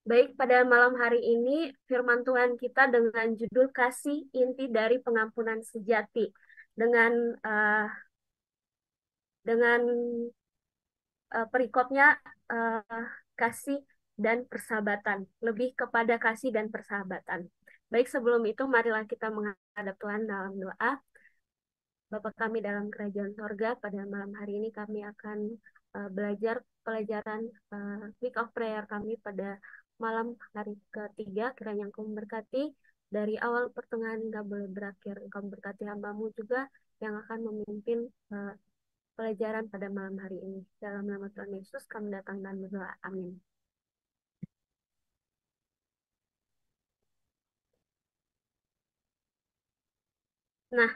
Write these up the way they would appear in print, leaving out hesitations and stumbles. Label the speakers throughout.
Speaker 1: Baik, pada malam hari ini firman Tuhan kita dengan judul Kasih Inti dari Pengampunan Sejati. Dengan eh, dengan perikopnya eh, kasih dan persahabatan, lebih kepada kasih dan persahabatan. Baik, sebelum itu marilah kita menghadap Tuhan dalam doa. Bapa kami dalam kerajaan sorga, pada malam hari ini kami akan belajar pelajaran week of prayer kami pada malam hari ketiga. Kiranya Engkau memberkati dari awal pertengahan hingga boleh berakhir. Engkau memberkati hamba-Mu juga yang akan memimpin pelajaran pada malam hari ini. Dalam nama Tuhan Yesus kami datang dan berdoa. Amin. Nah,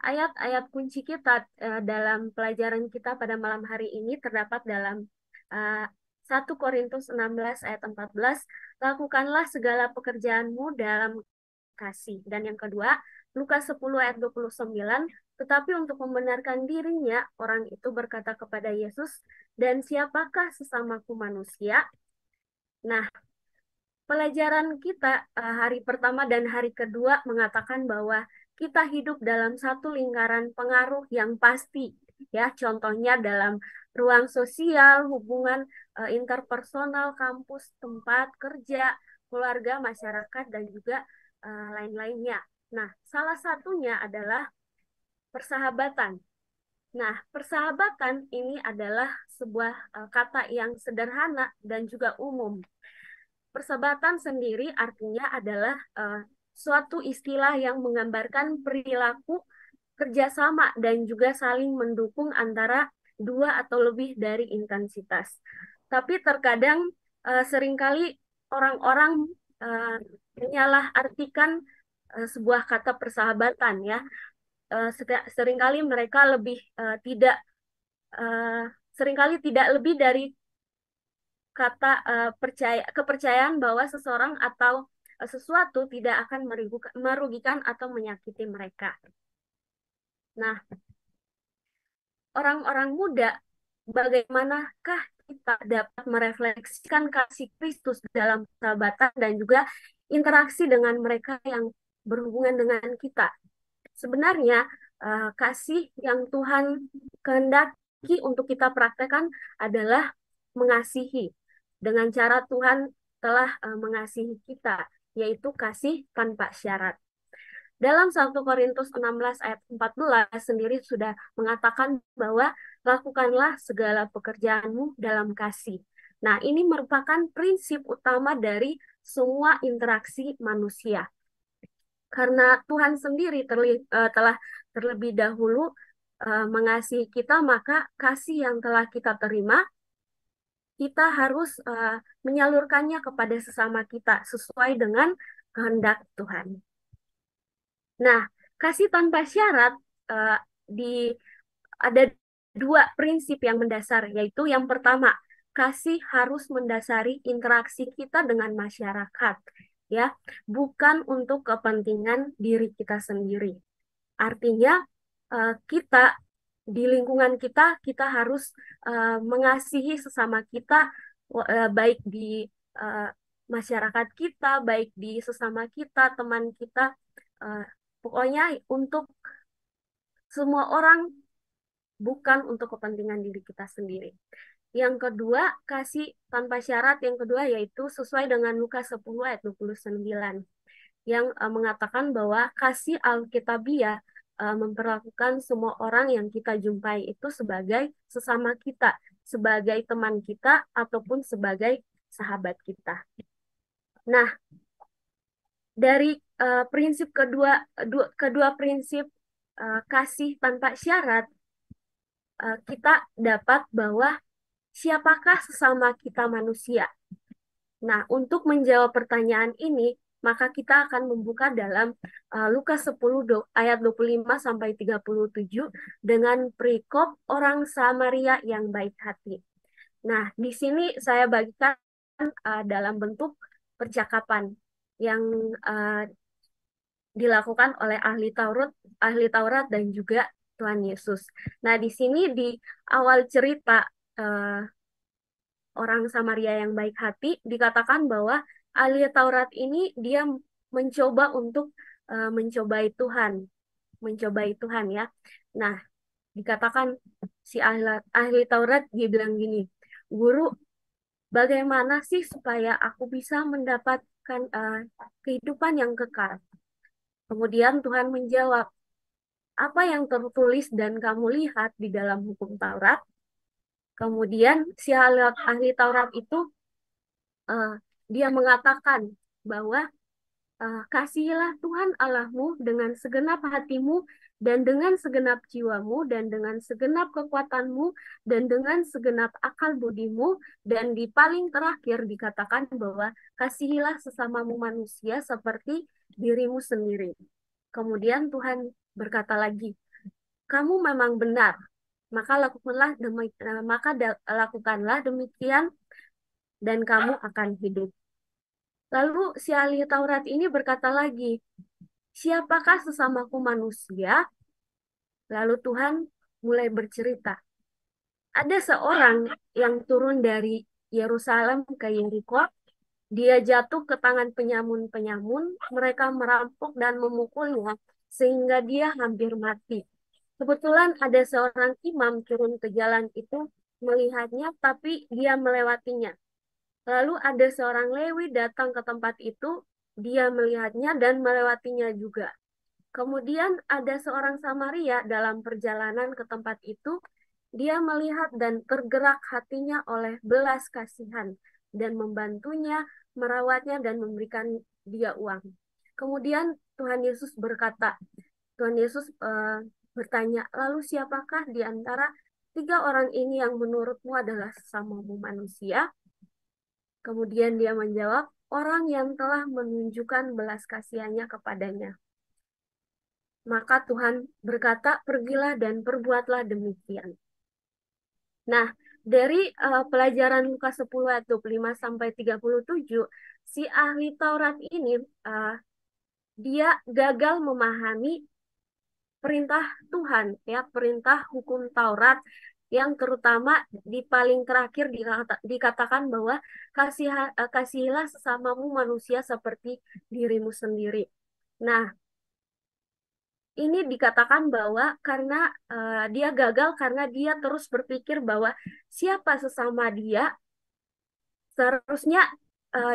Speaker 1: ayat-ayat kunci kita dalam pelajaran kita pada malam hari ini terdapat dalam uh, 1 Korintus 16 ayat 14. Lakukanlah segala pekerjaanmu dalam kasih. Dan yang kedua, Lukas 10 ayat 29. Tetapi untuk membenarkan dirinya, orang itu berkata kepada Yesus, dan siapakah sesamaku manusia? Nah, pelajaran kita hari pertama dan hari kedua mengatakan bahwa kita hidup dalam satu lingkaran pengaruh yang pasti, ya. Contohnya dalam ruang sosial, hubungan interpersonal, kampus, tempat kerja, keluarga, masyarakat, dan juga lain-lainnya. Nah, salah satunya adalah persahabatan. Nah, persahabatan ini adalah sebuah kata yang sederhana dan juga umum. Persahabatan sendiri artinya adalah suatu istilah yang menggambarkan perilaku kerjasama dan juga saling mendukung antara dua atau lebih dari intensitas. Tapi terkadang seringkali orang-orang uh, menyalahartikan sebuah kata persahabatan, ya. Seringkali mereka lebih tidak uh, seringkali tidak lebih dari kata kepercayaan bahwa seseorang atau sesuatu tidak akan merugikan atau menyakiti mereka. Nah, orang-orang muda, bagaimanakah kita dapat merefleksikan kasih Kristus dalam persahabatan dan juga interaksi dengan mereka yang berhubungan dengan kita? Sebenarnya kasih yang Tuhan kehendaki untuk kita praktekkan adalah mengasihi. Dengan cara Tuhan telah mengasihi kita, yaitu kasih tanpa syarat. Dalam 1 Korintus 16 ayat 14 sendiri sudah mengatakan bahwa lakukanlah segala pekerjaanmu dalam kasih. Nah, ini merupakan prinsip utama dari semua interaksi manusia. Karena Tuhan sendiri telah terlebih dahulu mengasihi kita, maka kasih yang telah kita terima, kita harus menyalurkannya kepada sesama kita sesuai dengan kehendak Tuhan. Nah, kasih tanpa syarat eh, di ada dua prinsip yang mendasar, yaitu yang pertama, kasih harus mendasari interaksi kita dengan masyarakat, ya, bukan untuk kepentingan diri kita sendiri. Artinya, kita di lingkungan kita, kita harus mengasihi sesama kita, baik di eh, masyarakat kita, baik di sesama kita, teman kita, eh, pokoknya untuk semua orang, bukan untuk kepentingan diri kita sendiri. Yang kedua, kasih tanpa syarat yang kedua yaitu sesuai dengan Lukas 10 ayat 29 yang mengatakan bahwa kasih Alkitabiah memperlakukan semua orang yang kita jumpai itu sebagai sesama kita, sebagai teman kita, ataupun sebagai sahabat kita. Nah, dari prinsip kedua prinsip kasih tanpa syarat, kita dapat bahwa siapakah sesama kita manusia? Nah, untuk menjawab pertanyaan ini, maka kita akan membuka dalam Lukas 10 ayat 25 sampai 37 dengan perikop orang Samaria yang baik hati. Nah, di sini saya bagikan dalam bentuk percakapan yang uh, dilakukan oleh ahli Taurat dan juga Tuhan Yesus. Nah, di sini di awal cerita uh, orang Samaria yang baik hati, dikatakan bahwa ahli Taurat ini dia mencoba untuk mencobai Tuhan ya. Nah, dikatakan si ahli Taurat dia bilang gini, "Guru, bagaimana sih supaya aku bisa mendapatkan kehidupan yang kekal?" Kemudian Tuhan menjawab, "Apa yang tertulis dan kamu lihat di dalam hukum Taurat?" Kemudian si ahli Taurat itu eh, dia mengatakan bahwa kasihilah Tuhan Allahmu dengan segenap hatimu dan dengan segenap jiwamu dan dengan segenap kekuatanmu dan dengan segenap akal budimu, dan di paling terakhir dikatakan bahwa kasihilah sesamamu manusia seperti dirimu sendiri. Kemudian Tuhan berkata lagi, kamu memang benar, maka lakukanlah demikian dan kamu akan hidup. Lalu si ahli Taurat ini berkata lagi, siapakah sesamaku manusia? Lalu Tuhan mulai bercerita. Ada seorang yang turun dari Yerusalem ke Yeriko. Dia jatuh ke tangan penyamun-penyamun. Mereka merampok dan memukulnya sehingga dia hampir mati. Kebetulan ada seorang imam turun ke jalan itu melihatnya, tapi dia melewatinya. Lalu ada seorang Lewi datang ke tempat itu, dia melihatnya dan melewatinya juga. Kemudian ada seorang Samaria dalam perjalanan ke tempat itu, dia melihat dan tergerak hatinya oleh belas kasihan dan membantunya, merawatnya dan memberikan dia uang. Kemudian Tuhan Yesus berkata, Tuhan Yesus bertanya, lalu siapakah di antara tiga orang ini yang menurutmu adalah sesamamu manusia? Kemudian dia menjawab, orang yang telah menunjukkan belas kasihannya kepadanya. Maka Tuhan berkata, pergilah dan perbuatlah demikian. Nah, dari pelajaran Lukas 10 ayat 25 sampai 37, si ahli Taurat ini uh, dia gagal memahami perintah Tuhan, ya, perintah hukum Taurat yang terutama di paling terakhir dikatakan bahwa kasihilah sesamamu manusia seperti dirimu sendiri. Nah, ini dikatakan bahwa karena dia gagal karena dia terus berpikir bahwa siapa sesama dia, seharusnya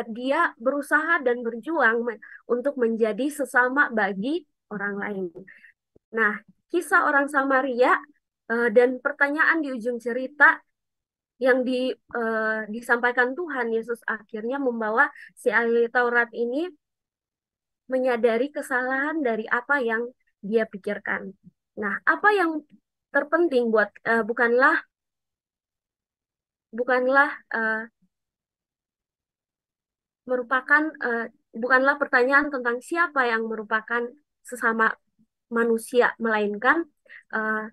Speaker 1: dia berusaha dan berjuang untuk menjadi sesama bagi orang lain. Nah, kisah orang Samaria dan pertanyaan di ujung cerita yang disampaikan Tuhan Yesus akhirnya membawa si ahli Taurat ini menyadari kesalahan dari apa yang dia pikirkan. Nah, apa yang terpenting bukanlah merupakan bukanlah pertanyaan tentang siapa yang merupakan sesama manusia, melainkan uh,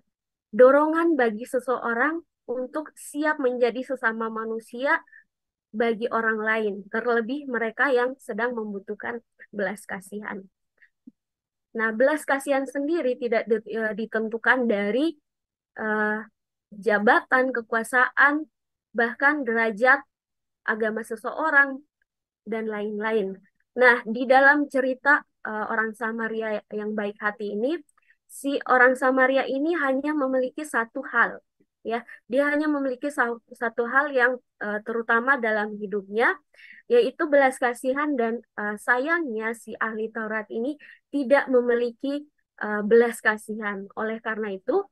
Speaker 1: dorongan bagi seseorang untuk siap menjadi sesama manusia bagi orang lain, terlebih mereka yang sedang membutuhkan belas kasihan. Nah, belas kasihan sendiri tidak ditentukan dari uh, jabatan, kekuasaan, bahkan derajat agama seseorang, dan lain-lain. Nah, di dalam cerita orang Samaria yang baik hati ini, si orang Samaria ini hanya memiliki satu hal, ya. Dia hanya memiliki satu hal yang terutama dalam hidupnya, yaitu belas kasihan, dan sayangnya si ahli Taurat ini tidak memiliki belas kasihan. Oleh karena itu,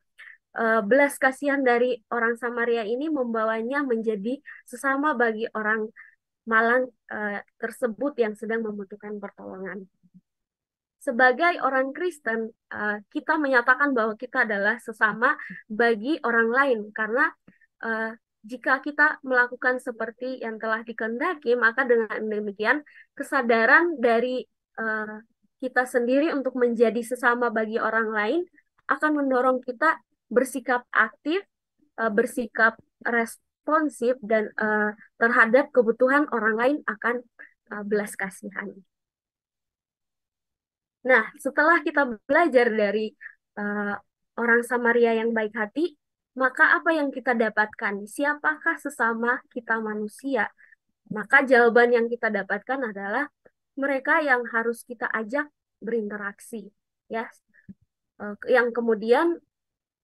Speaker 1: belas kasihan dari orang Samaria ini membawanya menjadi sesama bagi orang malang tersebut yang sedang membutuhkan pertolongan. Sebagai orang Kristen, kita menyatakan bahwa kita adalah sesama bagi orang lain, karena uh, jika kita melakukan seperti yang telah dikehendaki, maka dengan demikian kesadaran dari uh, kita sendiri untuk menjadi sesama bagi orang lain akan mendorong kita bersikap aktif, bersikap responsif, dan terhadap kebutuhan orang lain akan belas kasihan. Nah, setelah kita belajar dari uh, orang Samaria yang baik hati, maka apa yang kita dapatkan? Siapakah sesama kita manusia? Maka jawaban yang kita dapatkan adalah mereka yang harus kita ajak berinteraksi, ya. Yang kemudian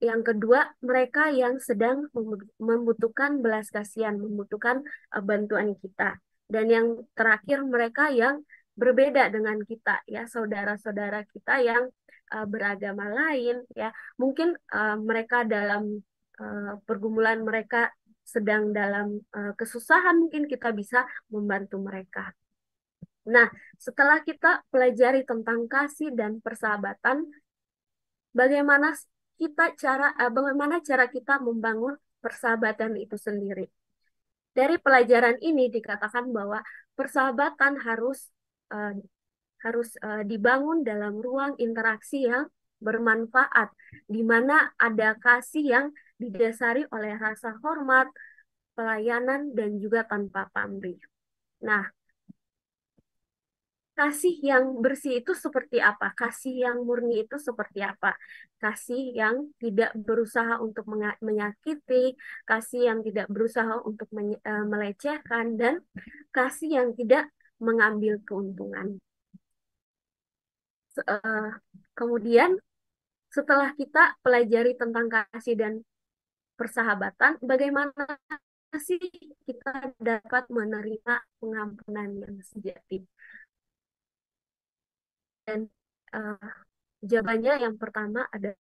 Speaker 1: yang kedua, mereka yang sedang membutuhkan belas kasihan, membutuhkan bantuan kita. Dan yang terakhir, mereka yang berbeda dengan kita, ya, saudara-saudara kita yang beragama lain, ya. Mungkin mereka dalam pergumulan mereka sedang dalam kesusahan, mungkin kita bisa membantu mereka. Nah, setelah kita pelajari tentang kasih dan persahabatan, bagaimana bagaimana cara kita membangun persahabatan itu sendiri. Dari pelajaran ini dikatakan bahwa persahabatan uh, harus dibangun dalam ruang interaksi yang bermanfaat, di mana ada kasih yang didasari oleh rasa hormat, pelayanan, dan juga tanpa pamrih. Nah, kasih yang bersih itu seperti apa? Kasih yang murni itu seperti apa? Kasih yang tidak berusaha untuk menyakiti, kasih yang tidak berusaha untuk melecehkan, dan kasih yang tidak mengambil keuntungan. Eh, Kemudian, setelah kita pelajari tentang kasih dan persahabatan, bagaimana sih kita dapat menerima pengampunan yang sejati? Dan eh, jawabannya yang pertama adalah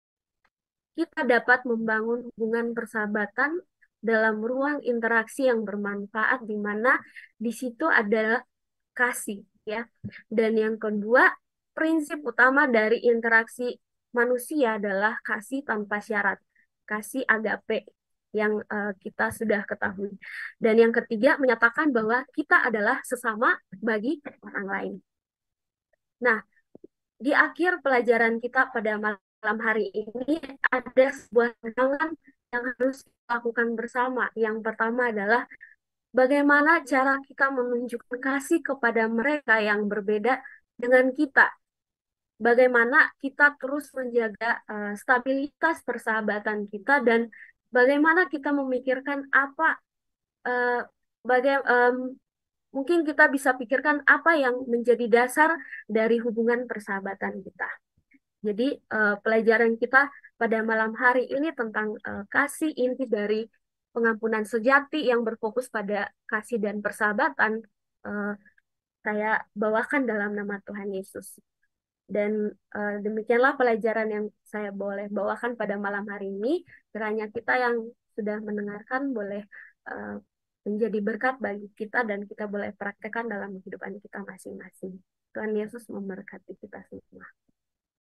Speaker 1: kita dapat membangun hubungan persahabatan dalam ruang interaksi yang bermanfaat, di mana di situ adalah kasih, ya. Dan yang kedua, prinsip utama dari interaksi manusia adalah kasih tanpa syarat, kasih agape yang kita sudah ketahui. Dan yang ketiga, menyatakan bahwa kita adalah sesama bagi orang lain. Nah, di akhir pelajaran kita pada malam hari ini ada sebuah tantangan yang harus dilakukan bersama. Yang pertama adalah bagaimana cara kita menunjukkan kasih kepada mereka yang berbeda dengan kita. Bagaimana kita terus menjaga stabilitas persahabatan kita, dan bagaimana kita memikirkan apa uh, mungkin kita bisa pikirkan apa yang menjadi dasar dari hubungan persahabatan kita. Jadi pelajaran kita pada malam hari ini tentang kasih, inti dari pengampunan sejati yang berfokus pada kasih dan persahabatan, eh, saya bawakan dalam nama Tuhan Yesus. Dan demikianlah pelajaran yang saya boleh bawakan pada malam hari ini. Kiranya kita yang sudah mendengarkan boleh eh, menjadi berkat bagi kita dan kita boleh praktekkan dalam kehidupan kita masing-masing. Tuhan Yesus memberkati kita semua.